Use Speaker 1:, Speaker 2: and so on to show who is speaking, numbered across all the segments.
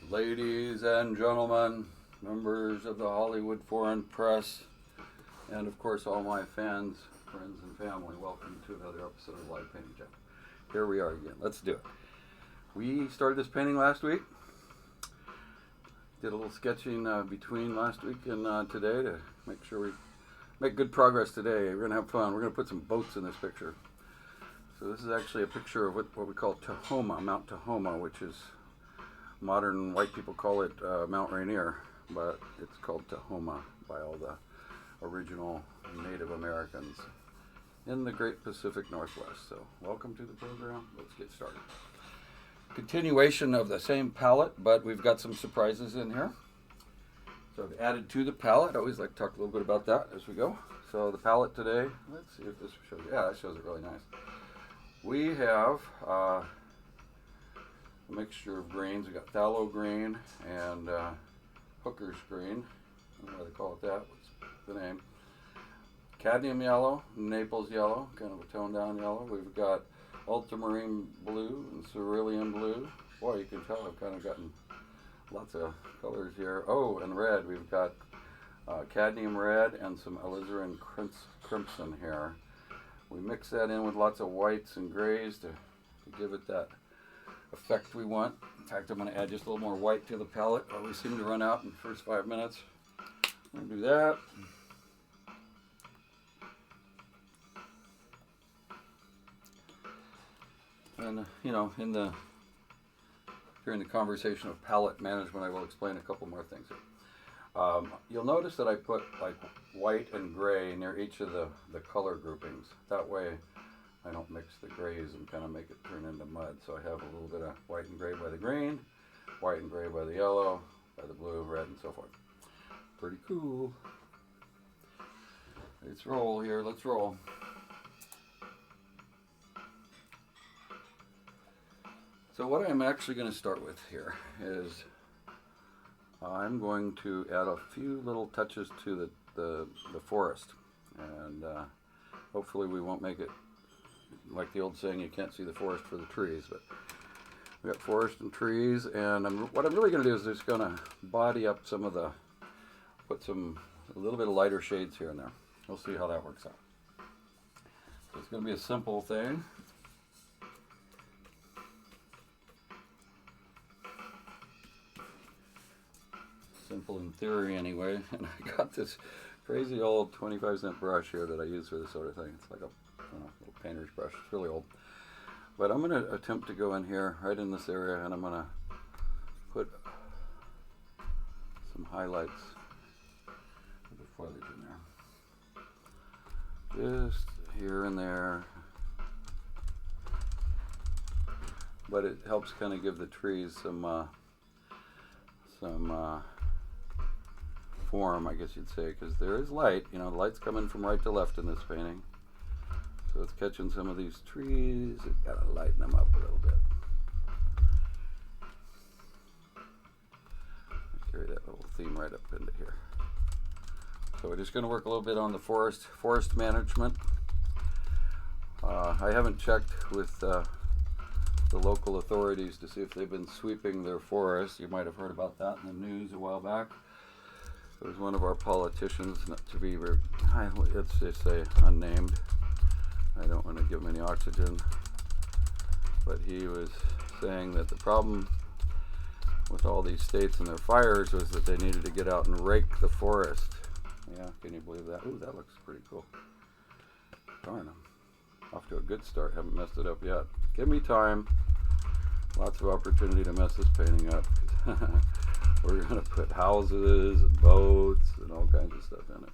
Speaker 1: Ladies and gentlemen, members of the Hollywood Foreign Press, and of course all my fans, friends, and family, welcome to another episode of Live Painting Jam. Here we are again. Let's do it. We started this painting last week. Did a little sketching between last week and today to make sure we make good progress today. We're going to have fun. We're going to put some boats in this picture. So this is actually a picture of what we call Tahoma, Mount Tahoma, which is modern white people call it Mount Rainier, but it's called Tahoma by all the original Native Americans in the Great Pacific Northwest. So welcome to the program. Let's get started. Continuation of the same palette, but we've got some surprises in here. So I've added to the palette. I always like to talk a little bit about that as we go. So the palette today, let's see if this shows. Yeah, that shows it really nice. We have a mixture of greens. We got phthalo green and hooker's green. I don't know why they call it that. What's the name? Cadmium yellow, Naples yellow, kind of a toned down yellow. We've got ultramarine blue and cerulean blue. Boy, you can tell I've kind of gotten lots of colors here. Oh, and red. We've got cadmium red and some alizarin crimson here. We mix that in with lots of whites and grays to give it that effect we want. In fact, I'm going to add just a little more white to the palette. We seem to run out in the first 5 minutes. I'm going to do that. And, during the conversation of palette management, I will explain a couple more things. You'll notice that I put like white and gray near each of the color groupings. That way I don't mix the grays and kind of make it turn into mud. So I have a little bit of white and gray by the green, white and gray by the yellow, by the blue, red, and so forth. Pretty cool. Let's roll here. Let's roll. So what I'm actually going to start with here is I'm going to add a few little touches to the forest, and hopefully we won't make it like the old saying, you can't see the forest for the trees, but we got forest and trees, and what I'm really going to do is just going to body up some of put a little bit of lighter shades here and there. We'll see how that works out. So it's going to be a simple thing. Simple in theory anyway, and I got this crazy old 25-cent brush here that I use for this sort of thing. It's like a little painter's brush. It's really old. But I'm going to attempt to go in here, right in this area, and I'm going to put some highlights of the foliage in there. Just here and there. But it helps kind of give the trees some form, I guess you'd say, because there is light. The light's coming from right to left in this painting. So it's catching some of these trees. It's got to lighten them up a little bit. Carry that little theme right up into here. So we're just going to work a little bit on the forest management. I haven't checked with the local authorities to see if they've been sweeping their forests. You might have heard about that in the news a while back. It was one of our politicians, not to be, let's just say unnamed. I don't want to give him any oxygen. But he was saying that the problem with all these states and their fires was that they needed to get out and rake the forest. Yeah, can you believe that? Ooh, that looks pretty cool. Darn, I'm off to a good start. Haven't messed it up yet. Give me time. Lots of opportunity to mess this painting up. We're going to put houses and boats and all kinds of stuff in it.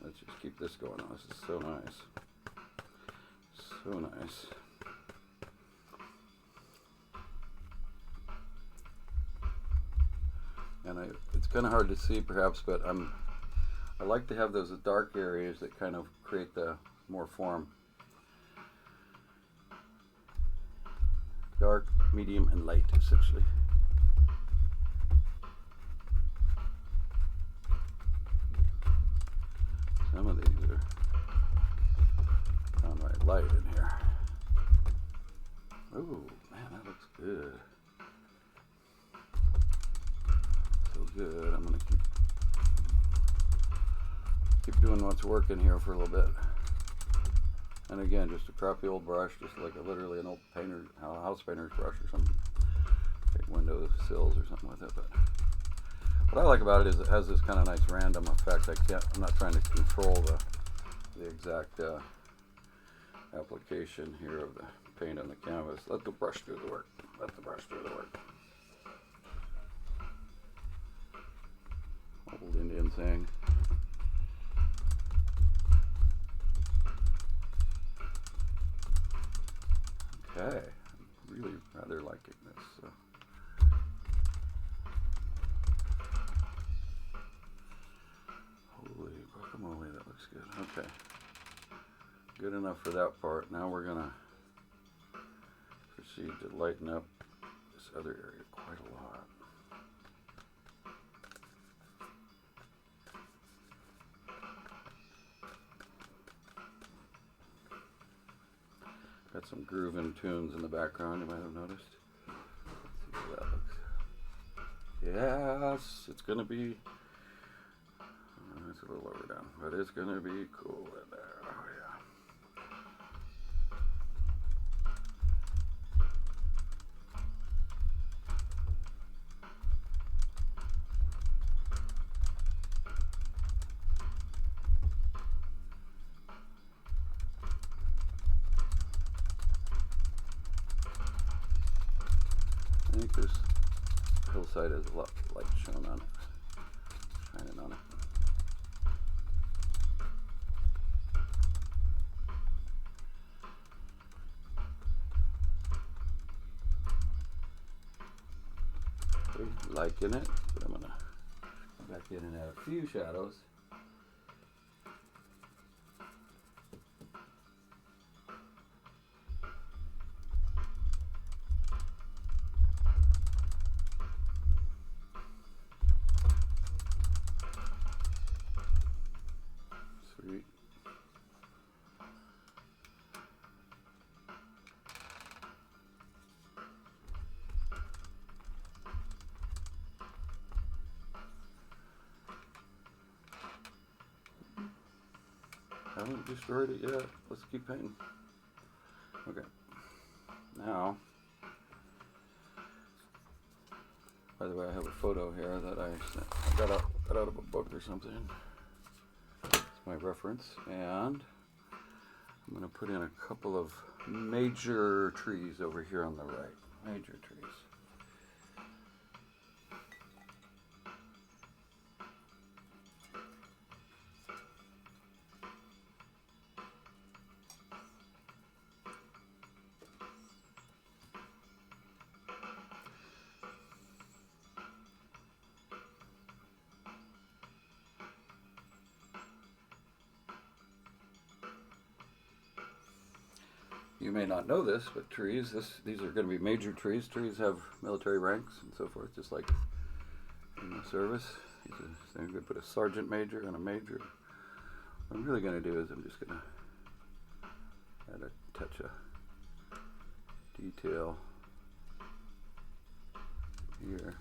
Speaker 1: Let's just keep this going on. This is so nice. So nice. And it's kind of hard to see perhaps, but I like to have those dark areas that kind of create the more form. Dark, medium, and light, essentially. Some of these are downright light in here. Ooh, man, that looks good. good. I'm gonna keep doing what's working here for a little bit. And again, just a crappy old brush, just like literally an old painter, house painter's brush or something. Take window sills or something with it. But what I like about it is it has this kind of nice random effect. I'm not trying to control the exact application here of the paint on the canvas. Let the brush do the work. Let the brush do the work. Old Indian saying. Okay, I'm really rather liking this. So. Holy guacamole, that looks good. Okay, good enough for that part. Now we're gonna proceed to lighten up this other area quite a lot. Got some grooving tunes in the background, you might have noticed. Let's see how that looks. Yes, it's going to be, it's a little overdone, but it's going to be cool in there. Oh, yeah. I think this hillside has a lot of light shown on it, shining on it. Okay, liking it, but I'm gonna go back in and add a few shadows. Sweet. Haven't destroyed it yet. Let's keep painting. Okay. Now, by the way, I have a photo here that I got out of a book or something. It's my reference, and I'm going to put in a couple of major trees over here on the right. Major trees. You may not know this, but trees, these are going to be major trees. Trees have military ranks and so forth, just like in the service. They're going to put a sergeant major and a major. What I'm really going to do is I'm just going to add a touch of detail here.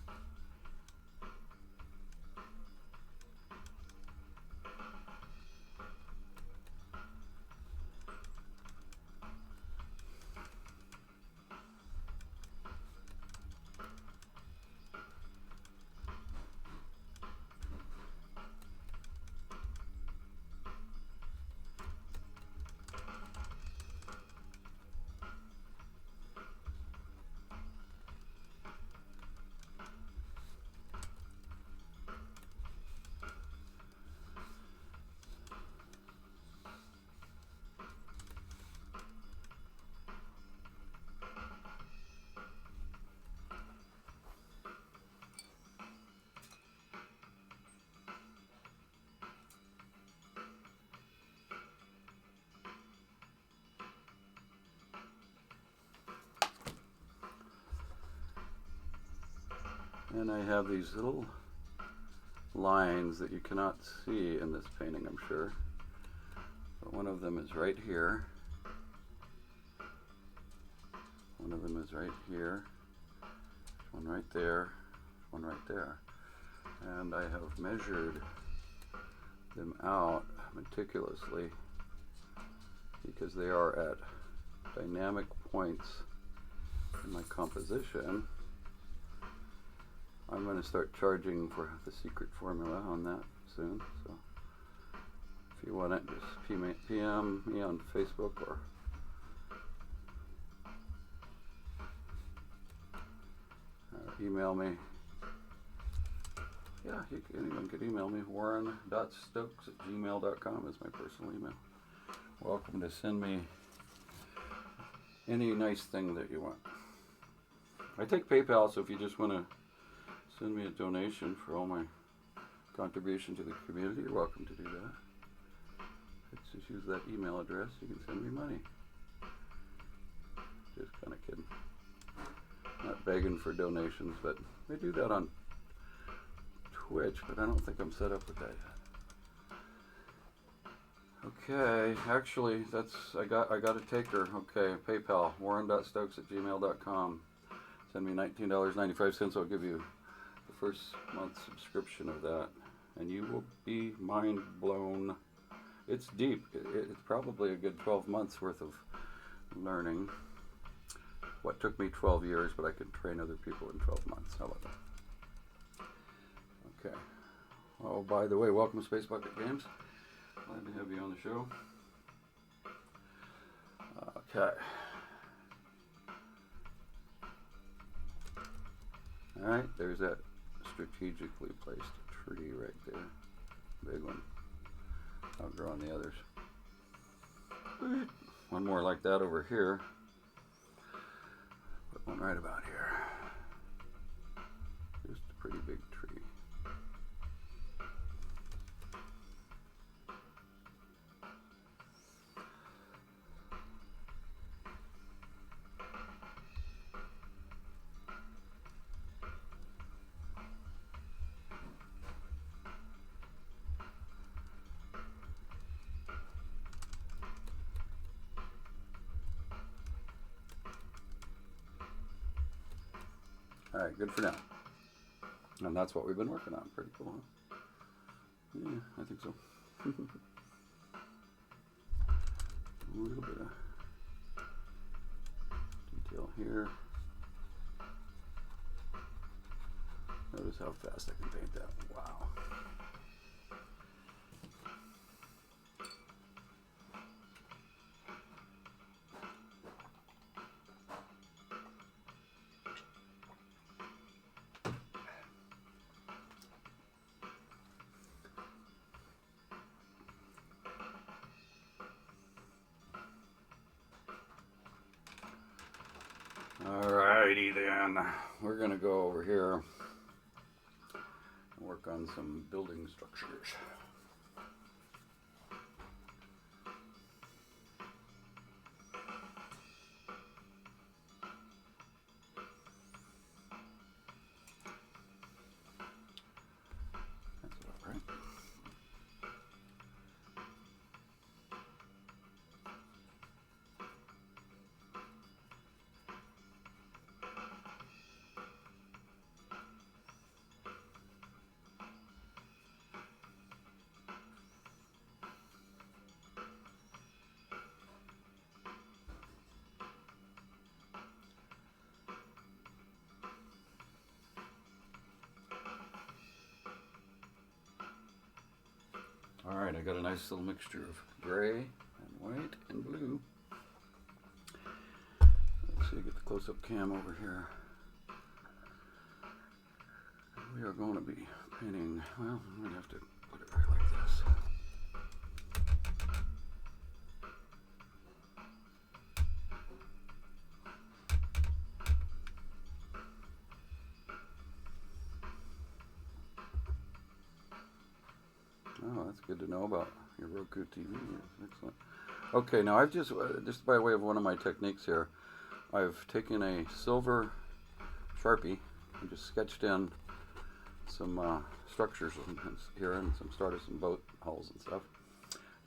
Speaker 1: And I have these little lines that you cannot see in this painting, I'm sure. But one of them is right here. One of them is right here. One right there. One right there. and I have measured them out meticulously because they are at dynamic points in my composition. I'm going to start charging for the secret formula on that soon, so if you want it, just PM me on Facebook or email me. Yeah, anyone could email me. warren.stokes@gmail.com is my personal email. Welcome to send me any nice thing that you want. I take PayPal, so if you just want to send me a donation for all my contribution to the community, you're welcome to do that. Just use that email address. You can send me money. Just kind of kidding. Not begging for donations, but they do that on Twitch, but I don't think I'm set up with that yet. Okay, actually, I got a taker. Okay, PayPal, warren.stokes@gmail.com. Send me $19.95. I'll give you the first month subscription of that, and you will be mind blown. It's deep. It's probably a good 12 months worth of learning. What took me 12 years, but I can train other people in 12 months. How about that? Okay. Oh, by the way, welcome to Space Bucket Games. Glad to have you on the show. Okay. Alright, there's that strategically placed tree right there. Big one. I'll grow on the others. One more like that over here. Put one right about here. Just a pretty big tree. All right, good for now. And that's what we've been working on. Pretty cool, huh? Yeah, I think so. A little bit of detail here. Notice how fast I can paint that. Wow. Alrighty then, we're gonna go over here and work on some building structures. That's about right. Alright, I got a nice little mixture of gray and white and blue. Let's see, get the close-up cam over here. We are going to be painting, well, I'm going to have to put it right like this. Oh, that's good to know about your Roku TV. Excellent. Okay, now I've just by way of one of my techniques here, I've taken a silver Sharpie and just sketched in some structures here and started some boat hulls and stuff,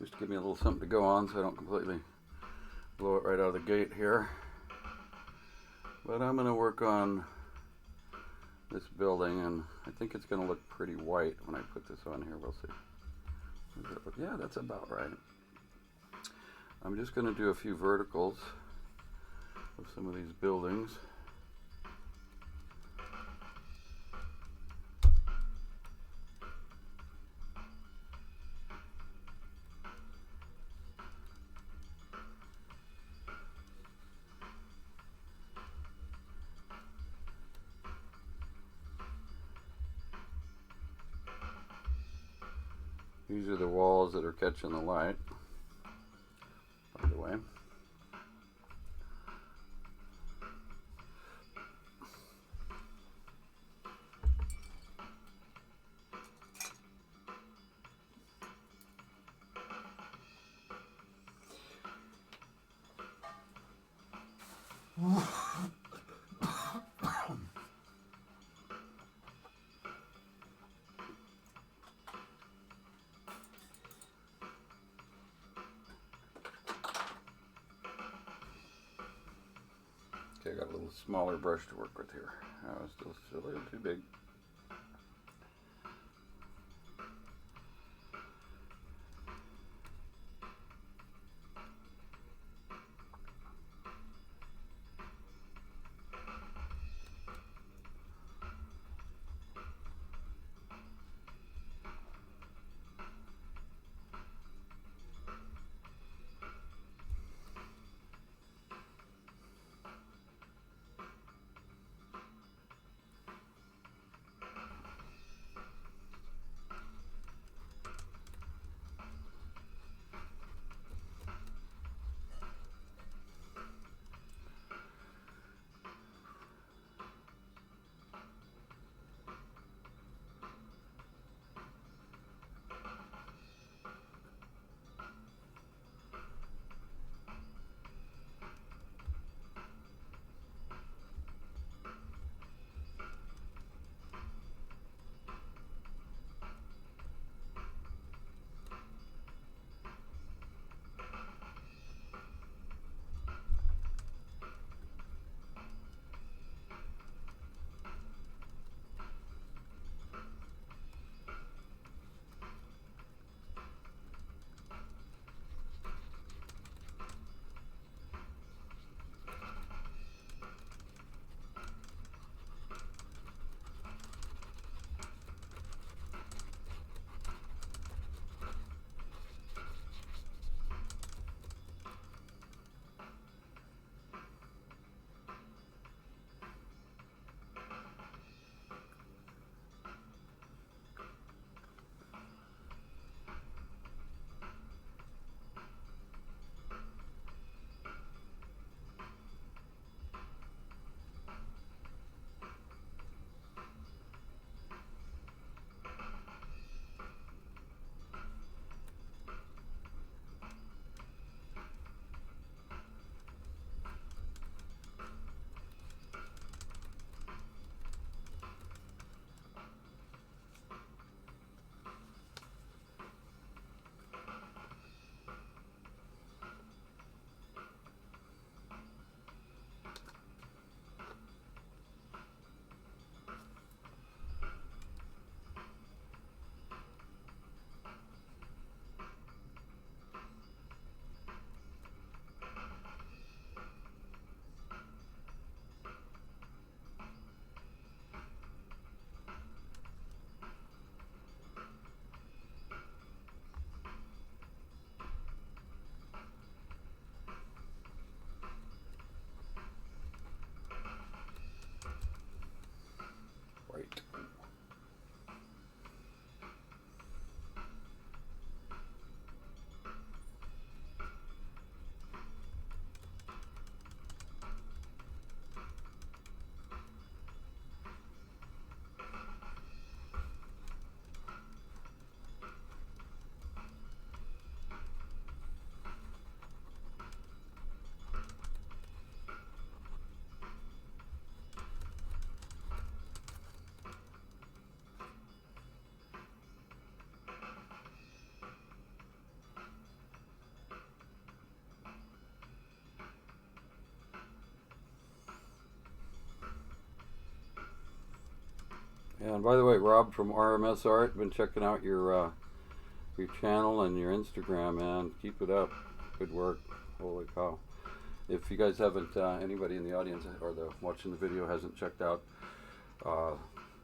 Speaker 1: just to give me a little something to go on so I don't completely blow it right out of the gate here. But I'm going to work on this building, and I think it's going to look pretty white when I put this on here. We'll see. Yeah, that's about right. I'm just going to do a few verticals of some of these buildings. These are the walls that are catching the light, by the way. Okay, I got a little smaller brush to work with here. Still a little too big. And by the way, Rob from RMS Art, been checking out your channel and your Instagram, man. Keep it up. Good work. Holy cow. If you guys haven't, anybody in the audience or watching the video hasn't checked out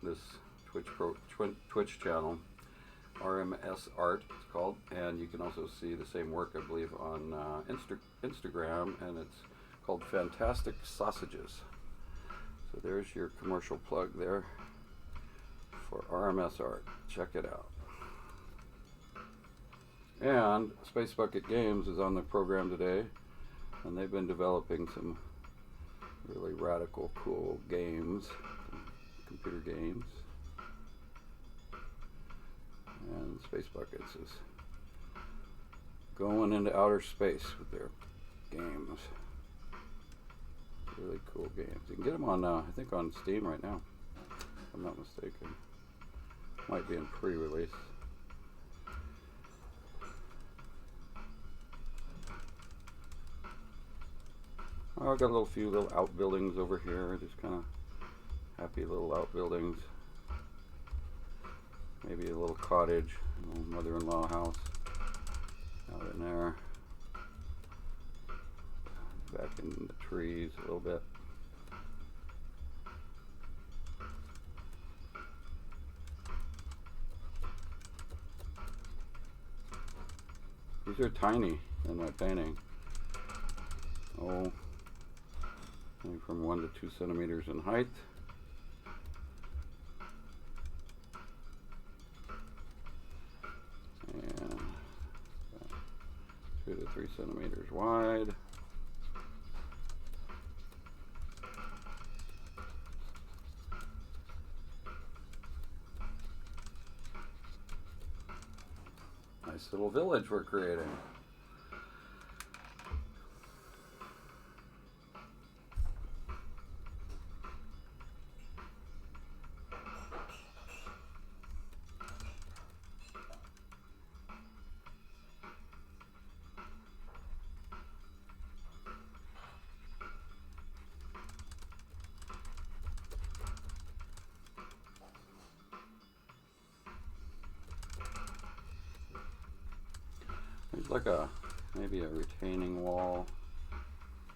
Speaker 1: this Twitch channel, RMS Art it's called, and you can also see the same work, I believe, on Instagram, and it's called Fantastic Sausages. So there's your commercial plug there for RMS Art. Check it out. And Space Bucket Games is on the program today, and they've been developing some really radical, cool games, computer games. And Space Buckets is going into outer space with their games. Really cool games. You can get them on, I think, on Steam right now, if I'm not mistaken. Might be in pre-release. Oh, I've got a few little outbuildings over here, just kind of happy little outbuildings. Maybe a little cottage, a little mother-in-law house out in there. Back in the trees a little bit. These are tiny in my painting. Oh, only from 1 to 2 centimeters in height. And 2 to 3 centimeters wide. Nice little village we're creating. There's like maybe a retaining wall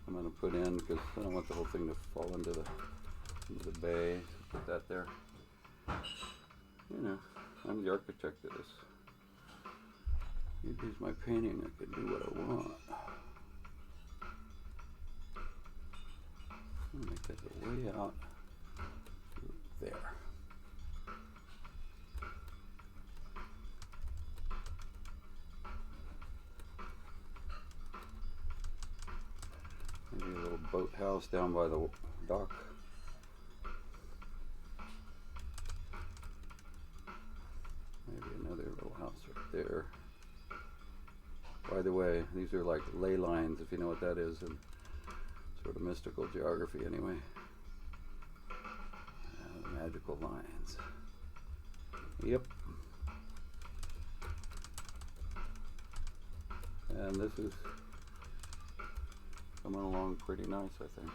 Speaker 1: I'm going to put in because I don't want the whole thing to fall into the bay. So put that there. You know, I'm the architect of this. You use my painting, I can do what I want. I'm going to make that go way out to there. Maybe a little boathouse down by the dock. Maybe another little house right there. By the way, these are like ley lines, if you know what that is, and sort of mystical geography anyway. Magical lines. Yep. And this is coming along pretty nice, I think.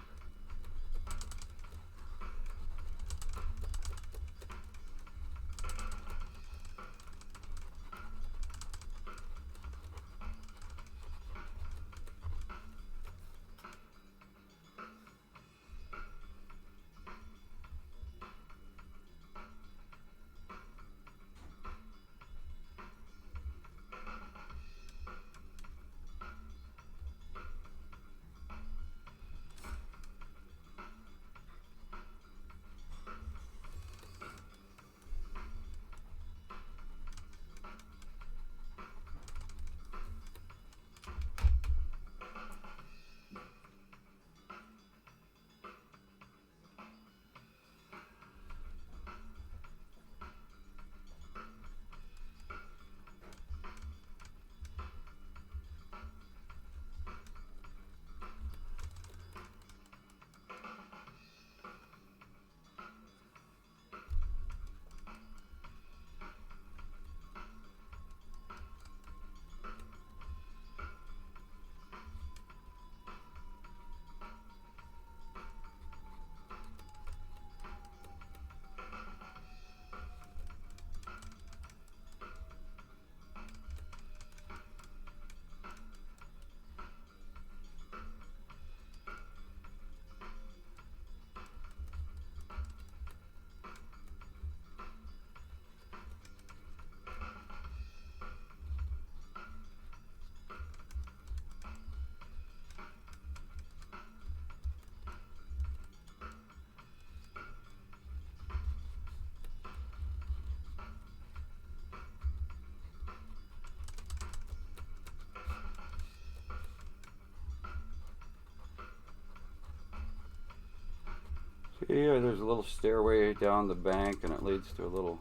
Speaker 1: Here, there's a little stairway down the bank, and it leads to a little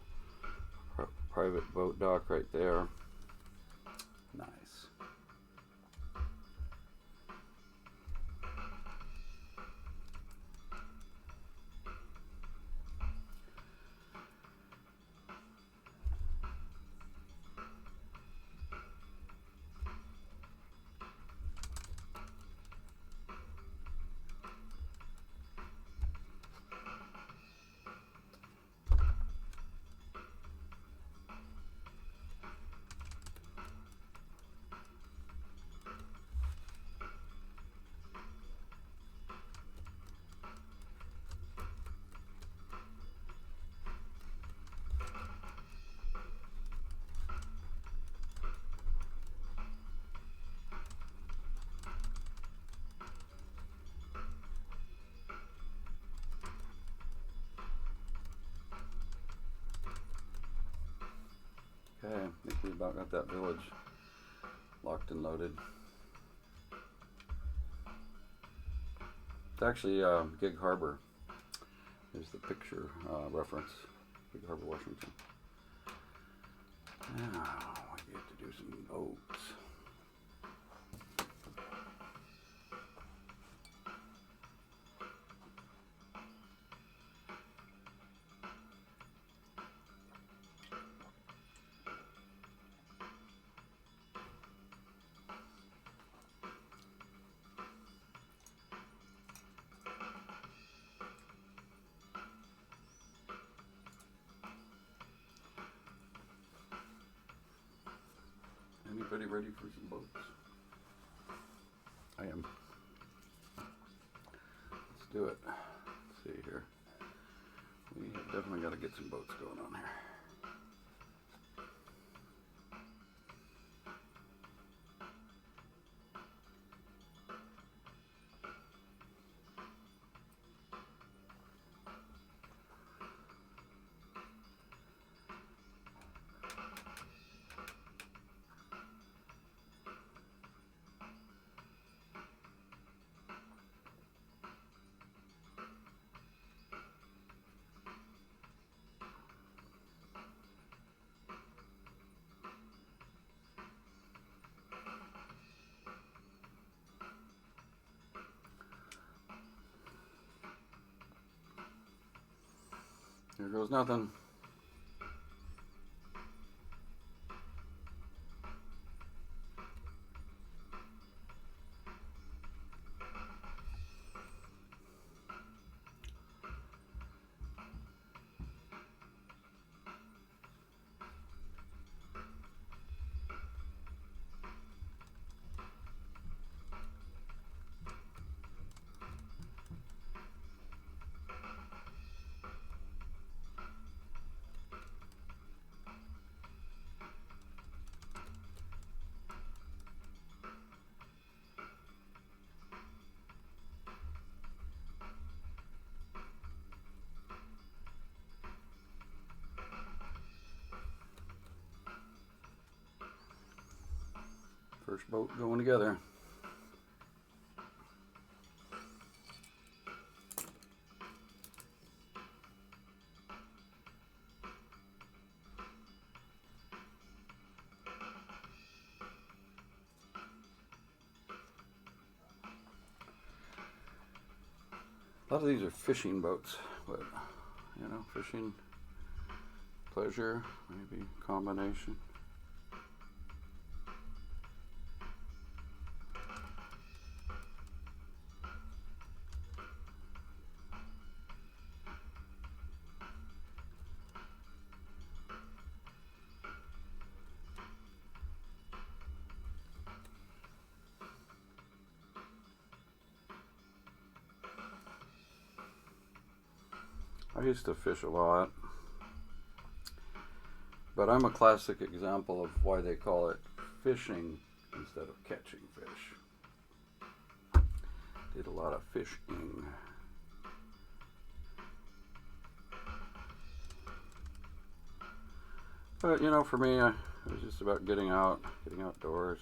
Speaker 1: private boat dock right there. Nice. Okay, I think we about got that village locked and loaded. It's actually Gig Harbor. There's the picture reference. Gig Harbor, Washington. Now we get to do some boats. Anybody ready for some boats? I am. Let's do it. Let's see here. We have definitely got to get some boats going on here. Here goes nothing. First boat going together. A lot of these are fishing boats, but you know, fishing, pleasure, maybe combination. I used to fish a lot, but I'm a classic example of why they call it fishing instead of catching fish. Did a lot of fishing. But you know, for me, it was just about getting out, getting outdoors.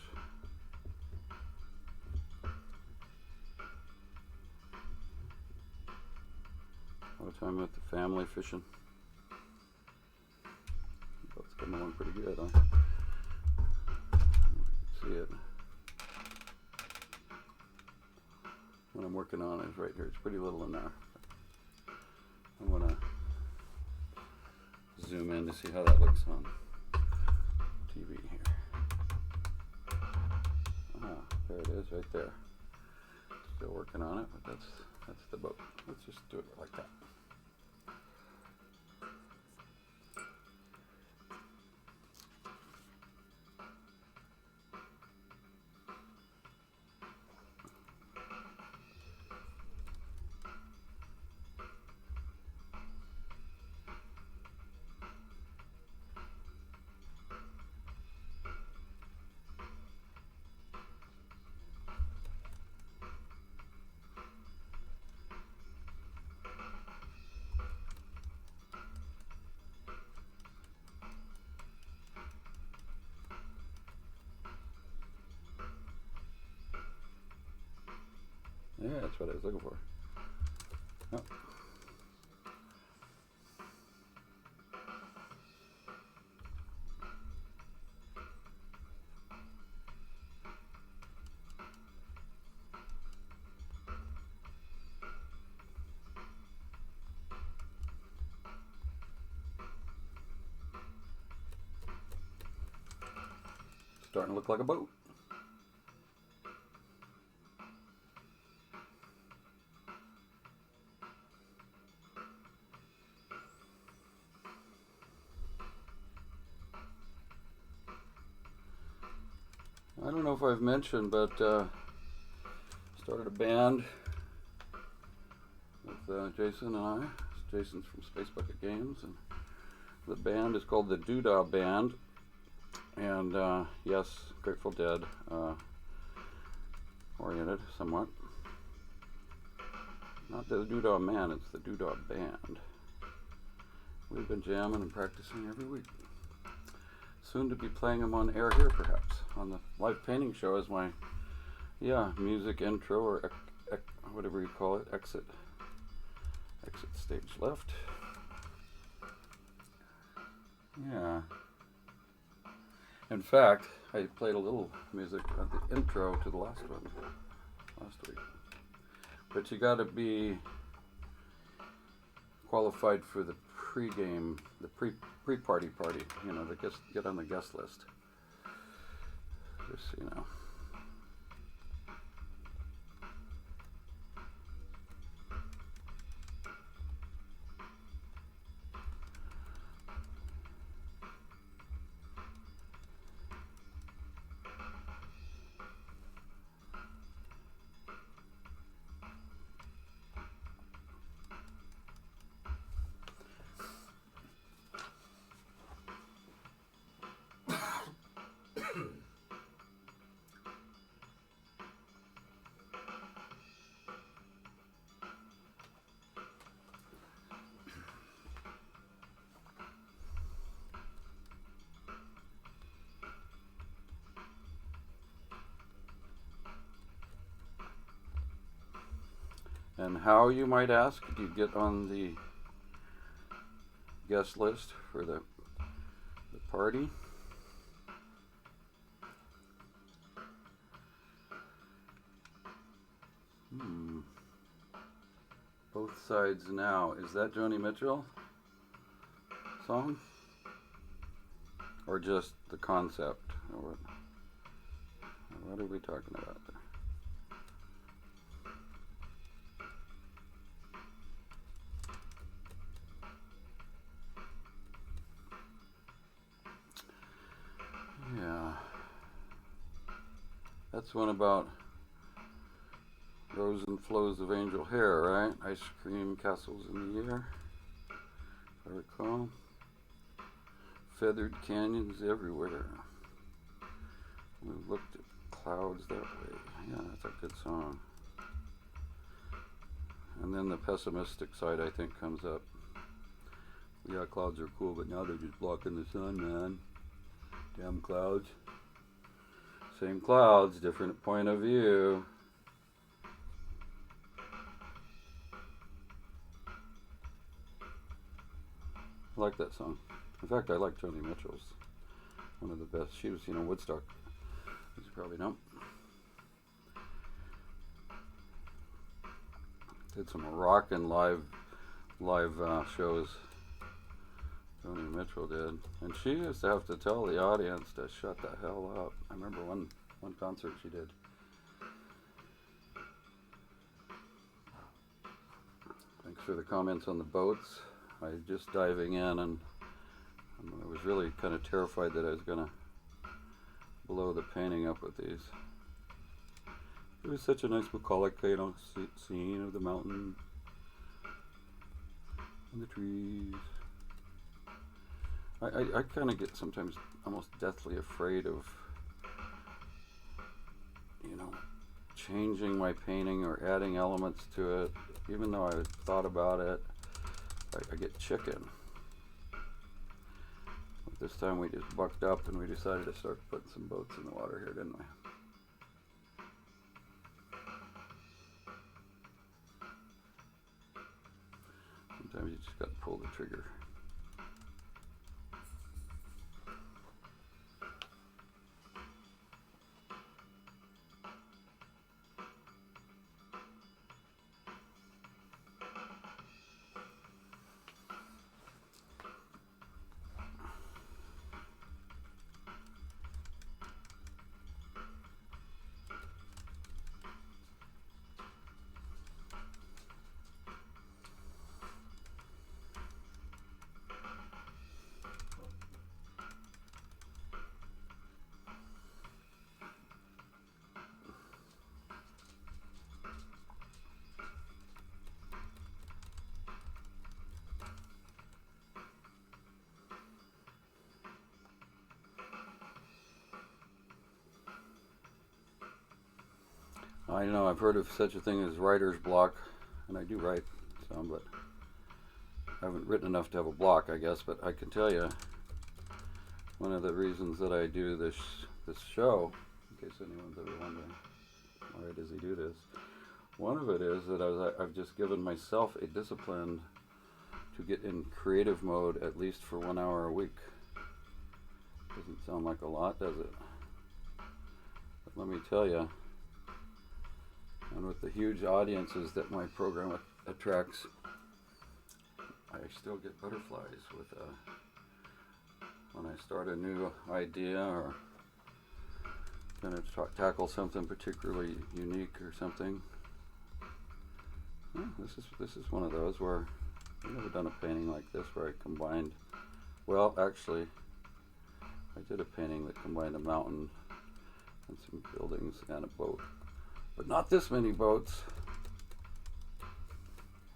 Speaker 1: What time with the family fishing? Both coming along pretty good, huh? See it. What I'm working on is right here. It's pretty little in there. I want to zoom in to see how that looks on TV here. Ah, there it is right there. Still working on it, but that's the boat. Let's just do it like that. Yeah, that's what I was looking for. Yep. Starting to look like a boat. I don't know if I've mentioned, but started a band with Jason and I. Jason's from Space Bucket Games, and the band is called the Doodah Band. And yes, Grateful Dead oriented somewhat. Not the Doodah Man, it's the Doodah Band. We've been jamming and practicing every week. Soon to be playing them on air here, perhaps, on the live painting show as my, music intro or whatever you call it, exit stage left. Yeah. In fact, I played a little music at the intro to the last one, last week. But you got to be qualified for the pre-game, the pre-party, get on the guest list. Just so you know. And how, you might ask, do you get on the guest list for the party? Both Sides Now. Is that Joni Mitchell song? Or just the concept? Or what are we talking about there? Yeah. That's one about rows and flows of angel hair, right? Ice cream castles in the air, if I recall. Feathered canyons everywhere. We looked at clouds that way. Yeah, that's a good song. And then the pessimistic side, I think, comes up. Yeah, clouds are cool, but now they're just blocking the sun, man. Damn clouds. Same clouds, different point of view. like that song. In fact, I like Joni Mitchell's. One of the best. She was, Woodstock, as you probably know. Did some rockin' live shows. Joni Mitchell did, and she used to have to tell the audience to shut the hell up. I remember one concert she did. Thanks for the comments on the boats. I was just diving in, and I was really kind of terrified that I was gonna blow the painting up with these. It was such a nice bucolic, scene of the mountain and the trees. I kind of get sometimes almost deathly afraid of, changing my painting or adding elements to it. Even though I thought about it, I get chicken. But this time we just bucked up and we decided to start putting some boats in the water here, didn't we? Sometimes you just got to pull the trigger. I know I've heard of such a thing as writer's block, and I do write some, but I haven't written enough to have a block, I guess. But I can tell you, one of the reasons that I do this show, in case anyone's ever wondering why does he do this, one of it is that I've just given myself a discipline to get in creative mode at least for 1 hour a week. Doesn't sound like a lot, does it? But let me tell you, and with the huge audiences that my program attracts, I still get butterflies with when I start a new idea or going to tackle something particularly unique or something. This is one of those where I've never done a painting like this where I combined. Well, actually, I did a painting that combined a mountain and some buildings and a boat. But not this many boats.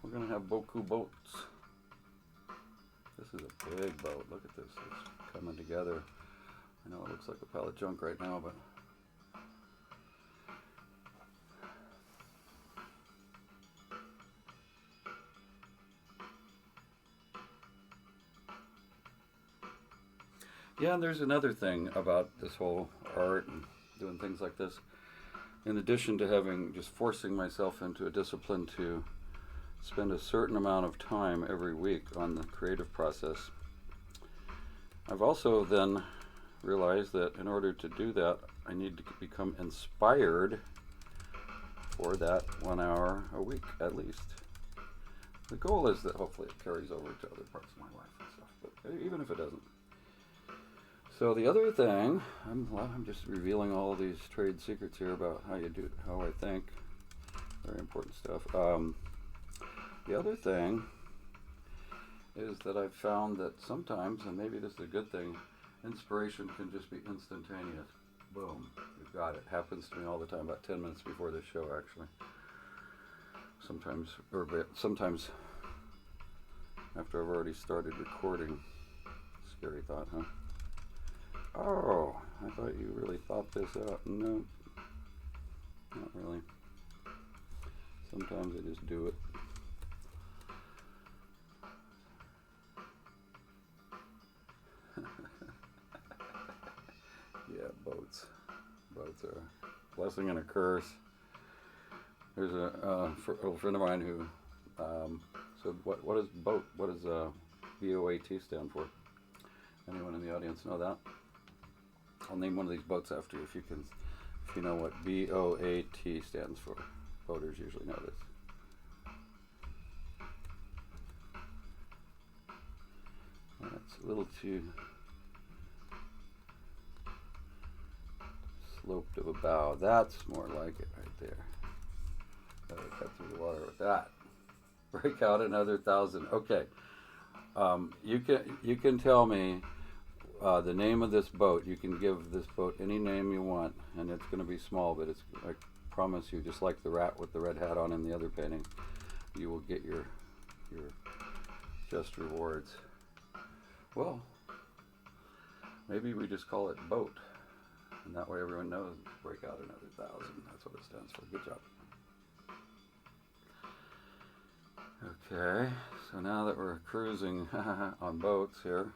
Speaker 1: We're going to have beaucoup boats. This is a big boat. Look at this. It's coming together. I know it looks like a pile of junk right now, but yeah, and there's another thing about this whole art and doing things like this. In addition to having just forcing myself into a discipline to spend a certain amount of time every week on the creative process, I've also then realized that in order to do that, I need to become inspired for that 1 hour a week at least. The goal is that hopefully it carries over to other parts of my life and stuff, but even if it doesn't. So the other thing, I'm just revealing all these trade secrets here about how you do, how I think. Very important stuff. The other thing is that I've found that sometimes, and maybe this is a good thing, inspiration can just be instantaneous. Boom, you've got it. Happens to me all the time, about 10 minutes before this show, actually. Sometimes after I've already started recording. Scary thought, huh? Oh, I thought you really thought this out. No, not really. Sometimes I just do it. Yeah, boats. Boats are a blessing and a curse. There's a old friend of mine who said, "What is boat? What is BOAT stand for? Anyone in the audience know that? I'll name one of these boats after you if you know what BOAT stands for. Boaters usually know this. That's a little too sloped of a bow. That's more like it right there. Gotta cut through the water with that. Break out another 1,000. Okay. You can tell me the name of this boat. You can give this boat any name you want, and it's going to be small, but it's, I promise you, just like the rat with the red hat on in the other painting, you will get your just rewards. Well, maybe we just call it boat, and that way everyone knows. Break out another 1,000. That's what it stands for. Good job. Okay, so now that we're cruising on boats here,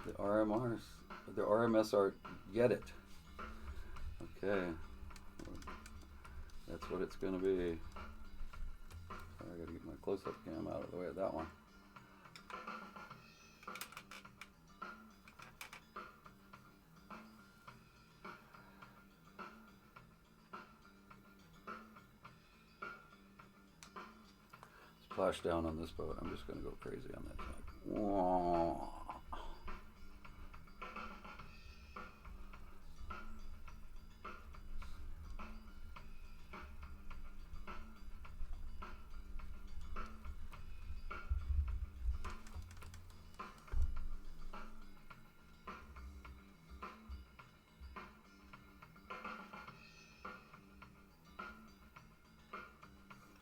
Speaker 1: the RMS art, get it. Okay, that's what it's going to be. Sorry, I got to get my close-up cam out of the way of that one. Splash down on this boat. I'm just going to go crazy on that side. Whoa.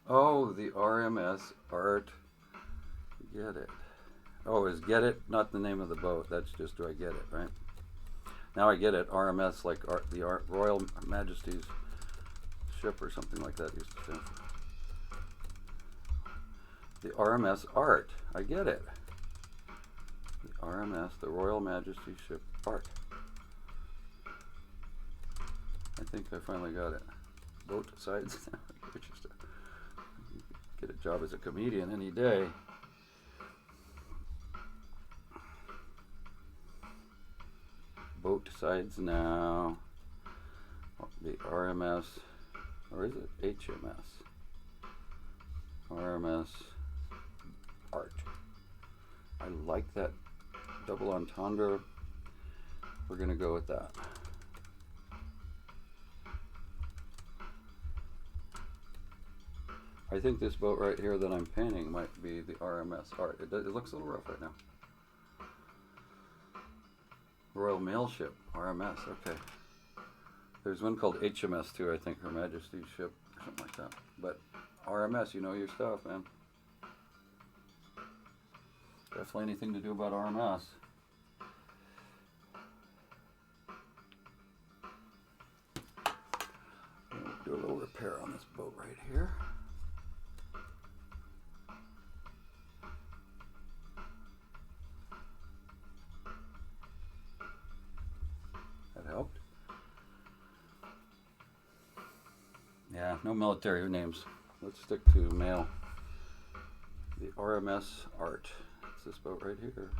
Speaker 1: Oh, the RMS art. Get it. Oh, is get it not the name of the boat? That's just do I get it, right? Now I get it. RMS, like the Royal Majesty's ship or something like that used to stand for. The RMS art. I get it. The RMS, the Royal Majesty's ship art. I think I finally got it. Boat sides. Get a job as a comedian any day. Boat sides now. The RMS, or is it HMS? RMS art. I like that double entendre. We're gonna go with that. I think this boat right here that I'm painting might be the RMS art. It looks a little rough right now. Royal Mail Ship, RMS, okay. There's one called HMS too, I think, Her Majesty's Ship, or something like that. But RMS, you know your stuff, man. Definitely anything to do about RMS. Do a little repair on this boat right here. Helped. Yeah, no military names. Let's stick to mail. The RMS art. It's this boat right here.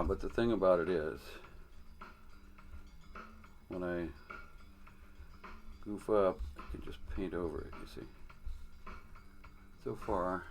Speaker 1: But the thing about it is, when I goof up, I can just paint over it, you see. So far,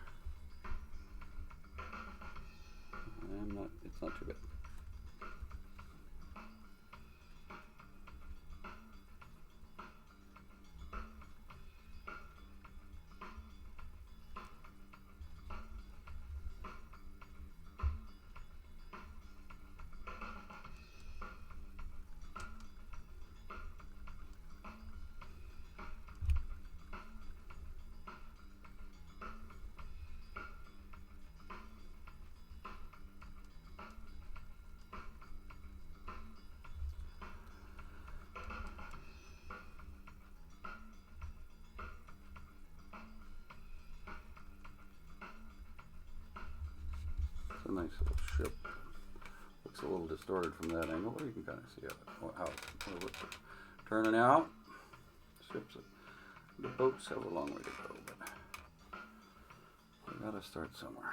Speaker 1: a nice little ship. Looks a little distorted from that angle, but you can kind of see how it's turning out. Ships, the boats have a long way to go, but we gotta start somewhere.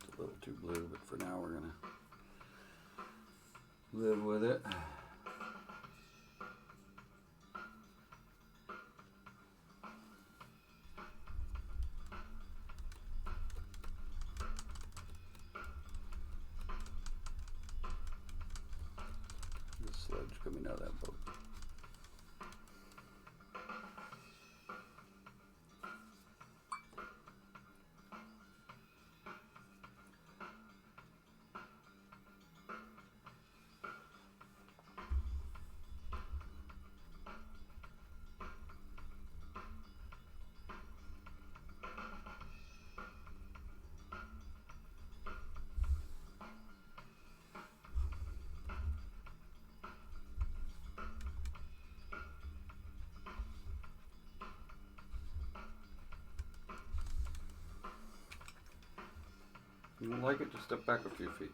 Speaker 1: A little too blue, but for now we're gonna live with it. The sludge coming out of that boat. If you don't like it, just step back a few feet.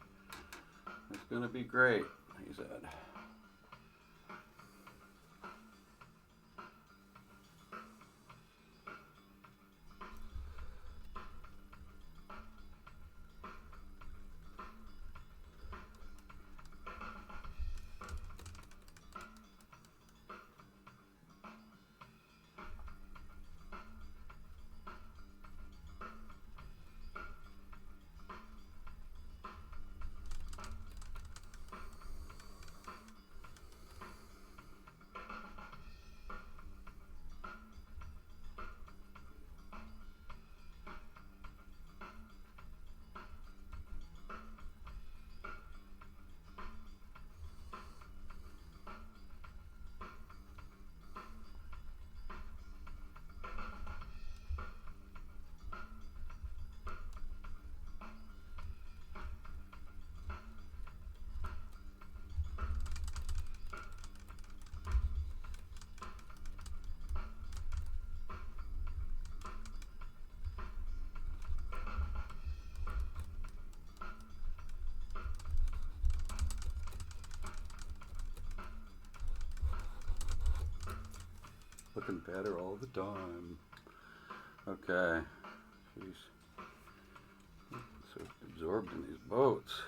Speaker 1: It's gonna be great, he said. Looking better all the time. Okay. She's so absorbed in these boats.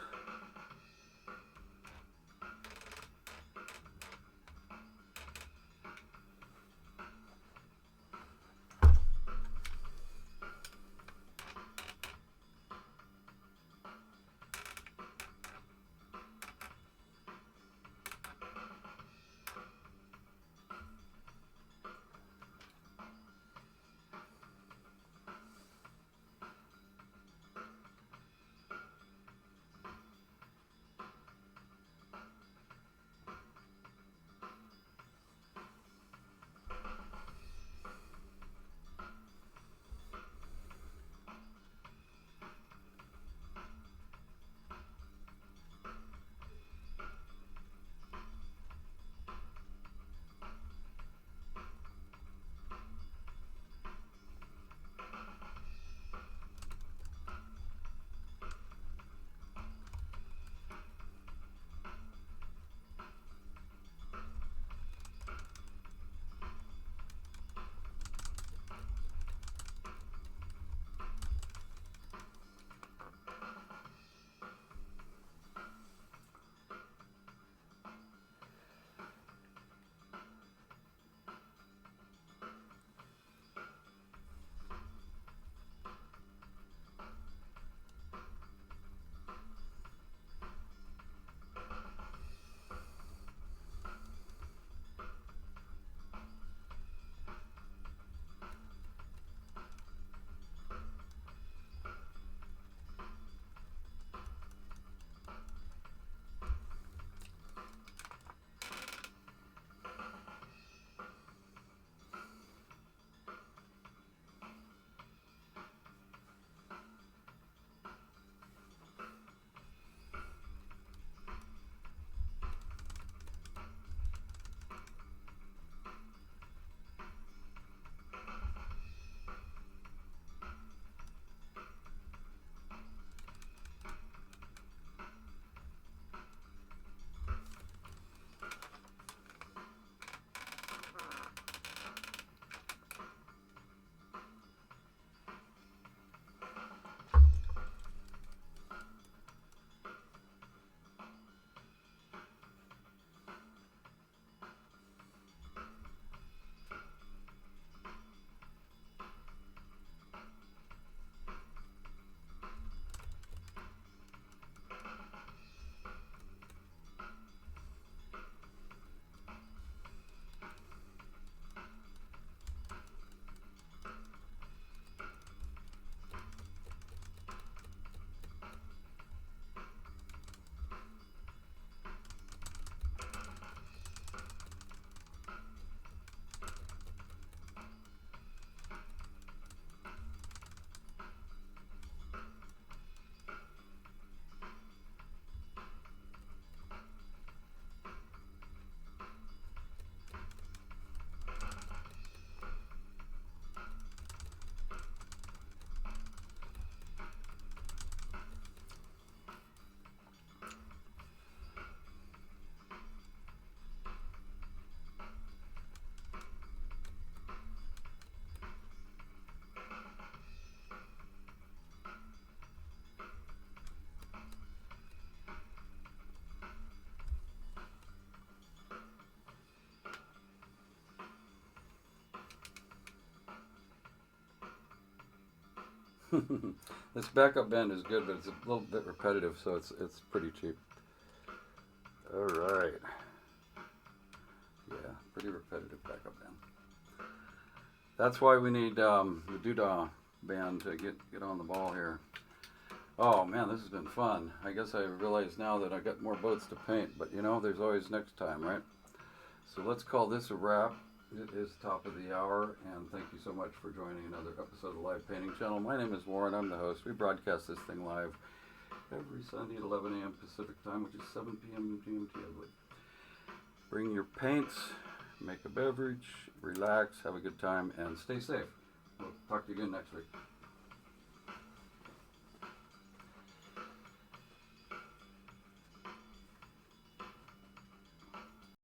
Speaker 1: This backup band is good, but it's a little bit repetitive, so it's pretty cheap. All right. Yeah, pretty repetitive backup band. That's why we need the doodah band to get on the ball here. Oh man, this has been fun. I guess I realize now that I got more boats to paint, but you know, there's always next time, right? So let's call this a wrap. It is top of the hour, and thank you so much for joining another episode of the Live Painting Channel. My name is Warren. I'm the host. We broadcast this thing live every Sunday at 11 a.m. Pacific time, which is 7 p.m. GMT, I believe. Bring your paints, make a beverage, relax, have a good time, and stay safe. We'll talk to you again next week.